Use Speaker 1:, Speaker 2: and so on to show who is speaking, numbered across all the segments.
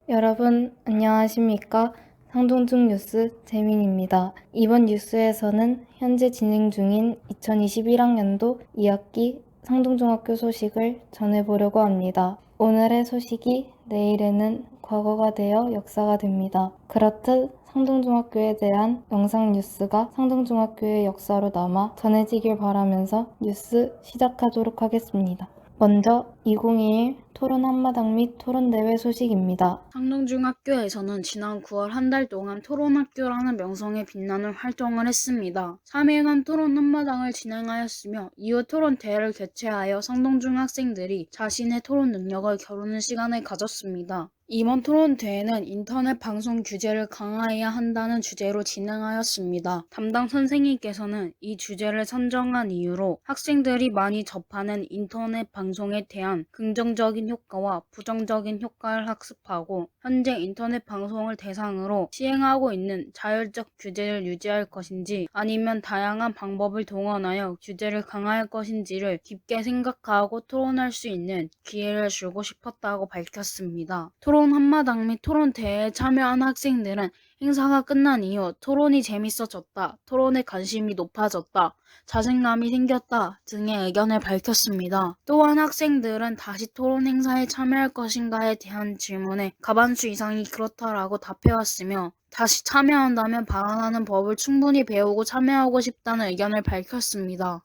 Speaker 1: 여러분, 안녕하십니까? 상동중 뉴스 재민입니다. 이번 뉴스에서는 현재 진행 중인 2021학년도 2학기 상동중학교 소식을 전해보려고 합니다. 오늘의 소식이 내일에는 과거가 되어 역사가 됩니다. 그렇듯 상동중학교에 대한 영상 뉴스가 상동중학교의 역사로 남아 전해지길 바라면서 뉴스 시작하도록 하겠습니다. 먼저 2021 토론 한마당 및 토론대회 소식입니다.
Speaker 2: 상동중학교에서는 지난 9월 한 달 동안 토론학교라는 명성에 빛나는 활동을 했습니다. 3일간 토론 한마당을 진행하였으며 이후 토론대회를 개최하여 상동중 학생들이 자신의 토론 능력을 겨루는 시간을 가졌습니다. 이번 토론대회는 인터넷 방송 규제를 강화해야 한다는 주제로 진행하였습니다. 담당 선생님께서는 이 주제를 선정한 이유로 학생들이 많이 접하는 인터넷 방송에 대한 긍정적인 효과와 부정적인 효과를 학습하고 현재 인터넷 방송을 대상으로 시행하고 있는 자율적 규제를 유지할 것인지 아니면 다양한 방법을 동원하여 규제를 강화할 것인지를 깊게 생각하고 토론할 수 있는 기회를 주고 싶었다고 밝혔습니다. 토론 한마당 및 토론 대회에 참여한 학생들은 행사가 끝난 이후 토론이 재밌어졌다, 토론에 관심이 높아졌다, 자신감이 생겼다 등의 의견을 밝혔습니다. 또한 학생들은 다시 토론 행사에 참여할 것인가에 대한 질문에 과반수 이상이 그렇다라고 답해왔으며 다시 참여한다면 발언하는 법을 충분히 배우고 참여하고 싶다는 의견을 밝혔습니다.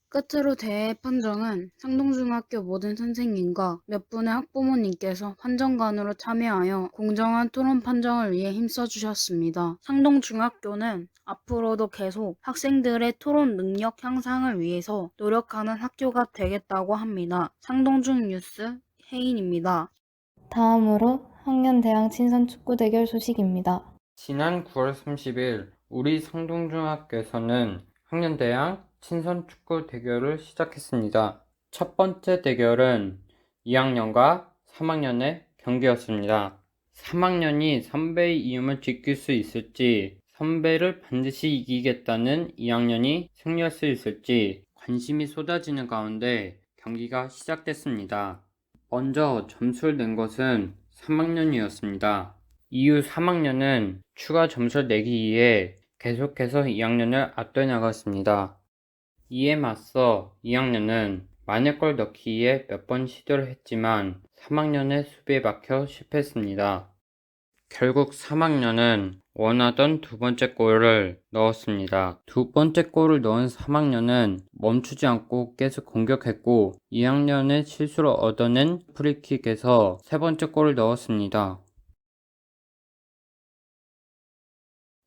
Speaker 2: 끝으로 대회 판정은 상동중학교 모든 선생님과 몇 분의 학부모님께서 판정관으로 참여하여 공정한 토론 판정을 위해 힘써주셨습니다. 상동중학교는 앞으로도 계속 학생들의 토론 능력 향상을 위해서 노력하는 학교가 되겠다고 합니다. 상동중 뉴스 혜인입니다.
Speaker 1: 다음으로 학년 대항 친선 축구 대결 소식입니다.
Speaker 3: 지난 9월 30일 우리 상동중학교에서는 학년대항 친선 축구 대결을 시작했습니다. 첫 번째 대결은 2학년과 3학년의 경기였습니다. 3학년이 선배의 이름을 지킬 수 있을지, 선배를 반드시 이기겠다는 2학년이 승리할 수 있을지 관심이 쏟아지는 가운데 경기가 시작됐습니다. 먼저 점수를 낸 것은 3학년이었습니다. 이후 3학년은 추가 점수를 내기 위해 계속해서 2학년을 압도해 나갔습니다. 이에 맞서 2학년은 만회골 넣기 위해 몇 번 시도를 했지만 3학년의 수비에 막혀 실패했습니다. 결국 3학년은 원하던 두 번째 골을 넣었습니다. 두 번째 골을 넣은 3학년은 멈추지 않고 계속 공격했고 2학년의 실수로 얻어낸 프리킥에서 세 번째 골을 넣었습니다.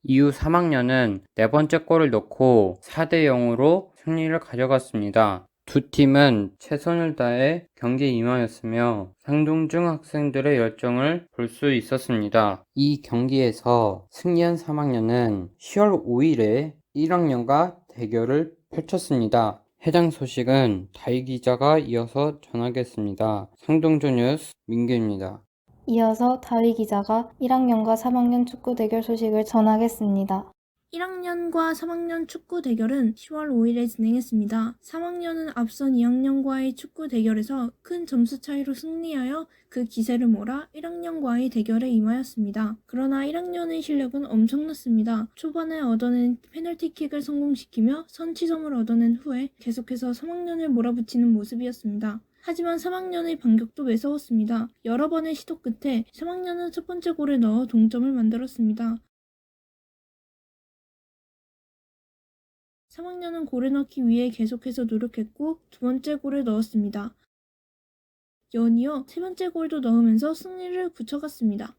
Speaker 3: 이후 3학년은 네 번째 골을 넣고 4대 0으로 승리를 가져갔습니다. 두 팀은 최선을 다해 경기에 임하였으며 상동중 학생들의 열정을 볼 수 있었습니다. 이 경기에서 승리한 3학년은 10월 5일에 1학년과 대결을 펼쳤습니다. 해당 소식은 다희 기자가 이어서 전하겠습니다. 상동중 뉴스 민규입니다.
Speaker 1: 이어서 다위 기자가 1학년과 3학년 축구 대결 소식을 전하겠습니다.
Speaker 4: 1학년과 3학년 축구 대결은 10월 5일에 진행했습니다. 3학년은 앞선 2학년과의 축구 대결에서 큰 점수 차이로 승리하여 그 기세를 몰아 1학년과의 대결에 임하였습니다. 그러나 1학년의 실력은 엄청났습니다. 초반에 얻어낸 페널티킥을 성공시키며 선취점을 얻어낸 후에 계속해서 3학년을 몰아붙이는 모습이었습니다. 하지만 3학년의 반격도 매서웠습니다. 여러 번의 시도 끝에 3학년은 첫 번째 골을 넣어 동점을 만들었습니다. 3학년은 골을 넣기 위해 계속해서 노력했고 두 번째 골을 넣었습니다. 연이어 세 번째 골도 넣으면서 승리를 굳혀갔습니다.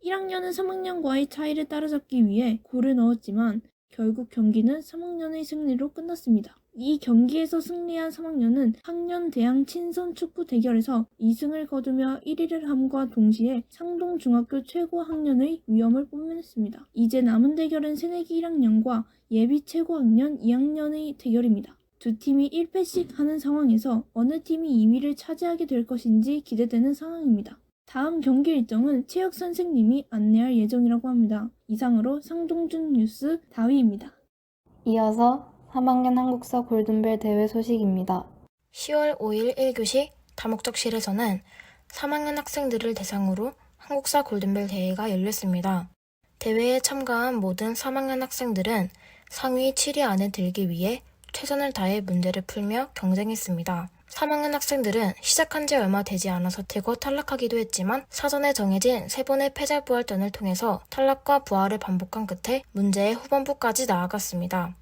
Speaker 4: 1학년은 3학년과의 차이를 따라잡기 위해 골을 넣었지만 결국 경기는 3학년의 승리로 끝났습니다. 이 경기에서 승리한 3학년은 학년 대항 친선 축구 대결에서 2승을 거두며 1위를 함과 동시에 상동중학교 최고 학년의 위엄을 뽐냈습니다. 이제 남은 대결은 새내기 1학년과 예비 최고 학년 2학년의 대결입니다. 두 팀이 1패씩 하는 상황에서 어느 팀이 2위를 차지하게 될 것인지 기대되는 상황입니다. 다음 경기 일정은 체육 선생님이 안내할 예정이라고 합니다. 이상으로 상동중 뉴스 다위입니다.
Speaker 1: 이어서 3학년 한국사 골든벨 대회 소식입니다.
Speaker 5: 10월 5일 1교시 다목적실에서는 3학년 학생들을 대상으로 한국사 골든벨 대회가 열렸습니다. 대회에 참가한 모든 3학년 학생들은 상위 7위 안에 들기 위해 최선을 다해 문제를 풀며 경쟁했습니다. 3학년 학생들은 시작한 지 얼마 되지 않아서 대거 탈락하기도 했지만 사전에 정해진 3번의 패자부활전을 통해서 탈락과 부활을 반복한 끝에 문제의 후반부까지 나아갔습니다.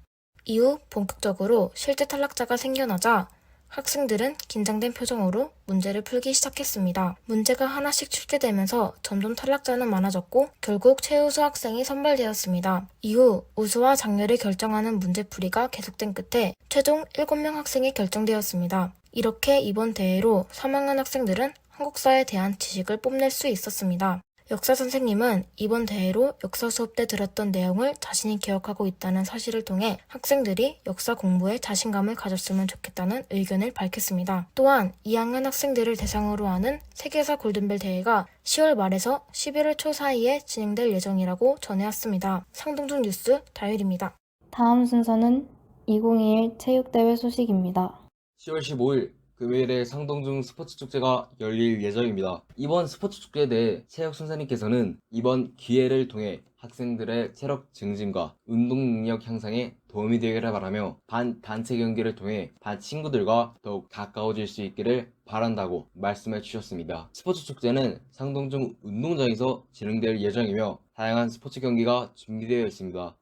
Speaker 5: 이후 본격적으로 실제 탈락자가 생겨나자 학생들은 긴장된 표정으로 문제를 풀기 시작했습니다. 문제가 하나씩 출제되면서 점점 탈락자는 많아졌고 결국 최우수 학생이 선발되었습니다. 이후 우수와 장려를 결정하는 문제풀이가 계속된 끝에 최종 7명 학생이 결정되었습니다. 이렇게 이번 대회로 3학년 학생들은 한국사에 대한 지식을 뽐낼 수 있었습니다. 역사 선생님은 이번 대회로 역사 수업 때 들었던 내용을 자신이 기억하고 있다는 사실을 통해 학생들이 역사 공부에 자신감을 가졌으면 좋겠다는 의견을 밝혔습니다. 또한 2학년 학생들을 대상으로 하는 세계사 골든벨 대회가 10월 말에서 11월 초 사이에 진행될 예정이라고 전해왔습니다. 상동중 뉴스 다율입니다.
Speaker 1: 다음 순서는 2021 체육대회 소식입니다.
Speaker 6: 10월 15일 금요일에 상동중 스포츠 축제가 열릴 예정입니다. 이번 스포츠 축제에 대해 체육 선생님께서는 이번 기회를 통해 학생들의 체력 증진과 운동 능력 향상에 도움이 되기를 바라며 반 단체 경기를 통해 반 친구들과 더욱 가까워질 수 있기를 바란다고 말씀해 주셨습니다. 스포츠 축제는 상동중 운동장에서 진행될 예정이며 다양한 스포츠 경기가 준비되어 있습니다.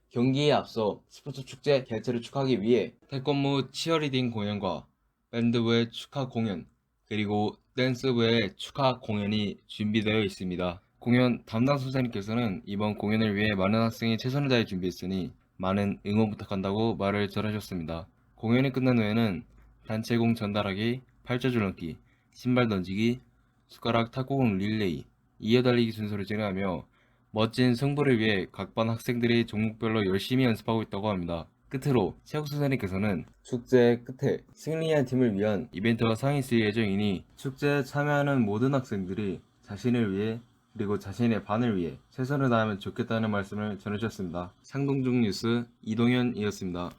Speaker 6: 경기에 앞서 스포츠 축제 개최를 축하하기 위해 태권무 치어리딩 공연과 밴드부의 축하 공연, 그리고 댄스부의 축하 공연이 준비되어 있습니다. 공연 담당 선생님께서는 이번 공연을 위해 많은 학생이 최선을 다해 준비했으니 많은 응원 부탁한다고 말을 전하셨습니다. 공연이 끝난 후에는 단체공 전달하기, 팔자줄넘기, 신발 던지기, 숟가락 탁구공 릴레이, 이어달리기 순서를 진행하며 멋진 승부를 위해 각 반 학생들이 종목별로 열심히 연습하고 있다고 합니다. 끝으로 체육 선생님께서는 축제 끝에 승리한 팀을 위한 이벤트가 상이 있을 예정이니 축제에 참여하는 모든 학생들이 자신을 위해 그리고 자신의 반을 위해 최선을 다하면 좋겠다는 말씀을 전해주셨습니다. 상동중 뉴스 이동현이었습니다.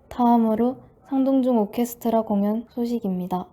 Speaker 1: 다음으로 상동중 오케스트라 공연 소식입니다.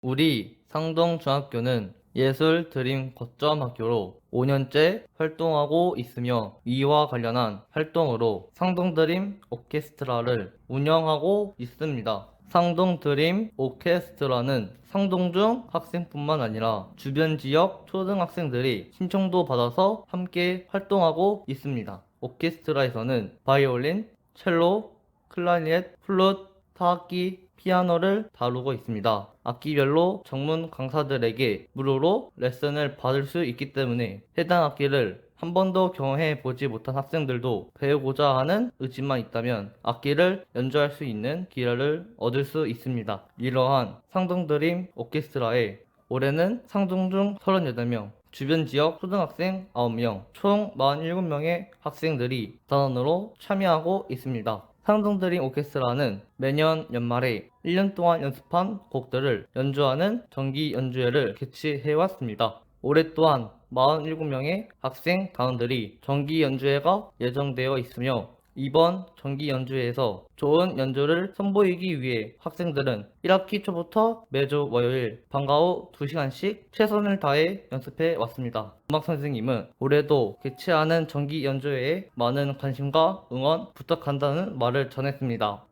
Speaker 7: 우리 상동중학교는 예술 드림 거점 학교로 5년째 활동하고 있으며 이와 관련한 활동으로 상동드림 오케스트라를 운영하고 있습니다. 상동드림 오케스트라는 상동중 학생뿐만 아니라 주변 지역 초등학생들이 신청도 받아서 함께 활동하고 있습니다. 오케스트라에서는 바이올린, 첼로, 클라리넷, 플룻, 타악기, 피아노를 다루고 있습니다. 악기별로 전문 강사들에게 무료로 레슨을 받을 수 있기 때문에 해당 악기를 한 번도 경험해 보지 못한 학생들도 배우고자 하는 의지만 있다면 악기를 연주할 수 있는 기회를 얻을 수 있습니다. 이러한 상동드림 오케스트라에 올해는 상동중 38명, 주변 지역 초등학생 9명, 총 47명의 학생들이 단원으로 참여하고 있습니다. 상동드림 오케스트라는 매년 연말에 1년 동안 연습한 곡들을 연주하는 정기 연주회를 개최해왔습니다. 올해 또한 47명의 학생 단원들이 정기 연주회가 예정되어 있으며 이번 정기 연주회에서 좋은 연주를 선보이기 위해 학생들은 1학기 초부터 매주 월요일 방과 후 2시간씩 최선을 다해 연습해 왔습니다. 음악 선생님은 올해도 개최하는 정기 연주회에 많은 관심과 응원 부탁한다는 말을 전했습니다.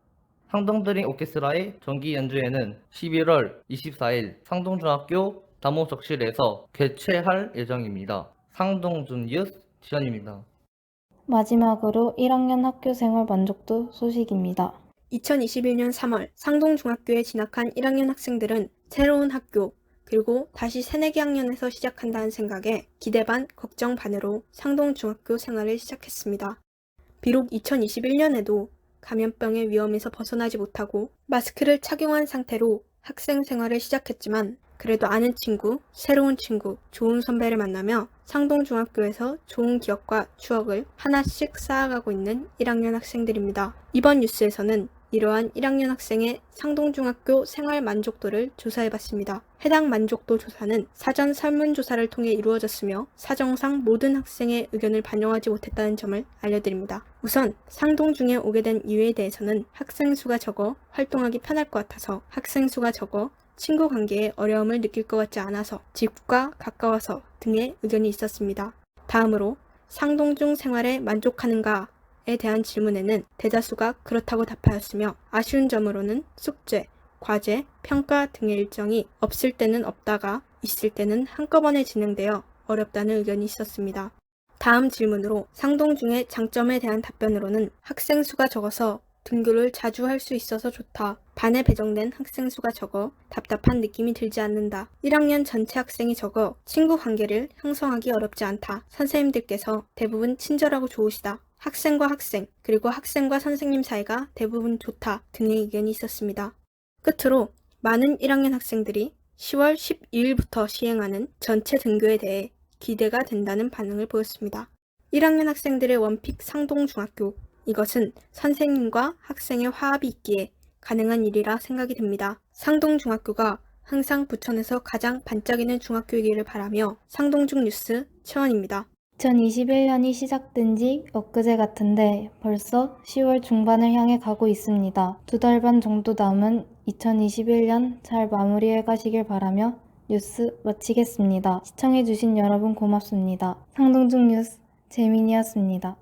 Speaker 7: 상동드림 오케스트라의 정기 연주회는 11월 24일 상동중학교 다모적실에서 개최할 예정입니다. 상동중 뉴스 지현입니다.
Speaker 1: 마지막으로 1학년 학교생활 만족도 소식입니다.
Speaker 8: 2021년 3월 상동중학교에 진학한 1학년 학생들은 새로운 학교, 그리고 다시 새내기 학년에서 시작한다는 생각에 기대 반, 걱정 반으로 상동중학교 생활을 시작했습니다. 비록 2021년에도 감염병의 위험에서 벗어나지 못하고 마스크를 착용한 상태로 학생 생활을 시작했지만 그래도 아는 친구, 새로운 친구, 좋은 선배를 만나며 상동중학교에서 좋은 기억과 추억을 하나씩 쌓아가고 있는 1학년 학생들입니다. 이번 뉴스에서는 이러한 1학년 학생의 상동중학교 생활 만족도를 조사해봤습니다. 해당 만족도 조사는 사전 설문조사를 통해 이루어졌으며 사정상 모든 학생의 의견을 반영하지 못했다는 점을 알려드립니다. 우선 상동중에 오게 된 이유에 대해서는 학생 수가 적어 활동하기 편할 것 같아서, 학생 수가 적어 친구 관계에 어려움을 느낄 것 같지 않아서, 집과 가까워서 등의 의견이 있었습니다. 다음으로 상동중 생활에 만족하는가에 대한 질문에는 대다수가 그렇다고 답하였으며, 아쉬운 점으로는 숙제, 과제, 평가 등의 일정이 없을 때는 없다가 있을 때는 한꺼번에 진행되어 어렵다는 의견이 있었습니다. 다음 질문으로 상동중의 장점에 대한 답변으로는 학생 수가 적어서 등교를 자주 할 수 있어서 좋다. 반에 배정된 학생 수가 적어 답답한 느낌이 들지 않는다. 1학년 전체 학생이 적어 친구 관계를 형성하기 어렵지 않다. 선생님들께서 대부분 친절하고 좋으시다. 학생과 학생, 그리고 학생과 선생님 사이가 대부분 좋다 등의 의견이 있었습니다. 끝으로 많은 1학년 학생들이 10월 12일부터 시행하는 전체 등교에 대해 기대가 된다는 반응을 보였습니다. 1학년 학생들의 원픽 상동중학교, 이것은 선생님과 학생의 화합이 있기에 가능한 일이라 생각이 듭니다. 상동중학교가 항상 부천에서 가장 반짝이는 중학교이기를 바라며 상동중 뉴스 최원입니다.
Speaker 1: 2021년이 시작된 지 엊그제 같은데 벌써 10월 중반을 향해 가고 있습니다. 2달 반 정도 남은 2021년 잘 마무리해 가시길 바라며 뉴스 마치겠습니다. 시청해주신 여러분 고맙습니다. 상동중 뉴스 재민이었습니다.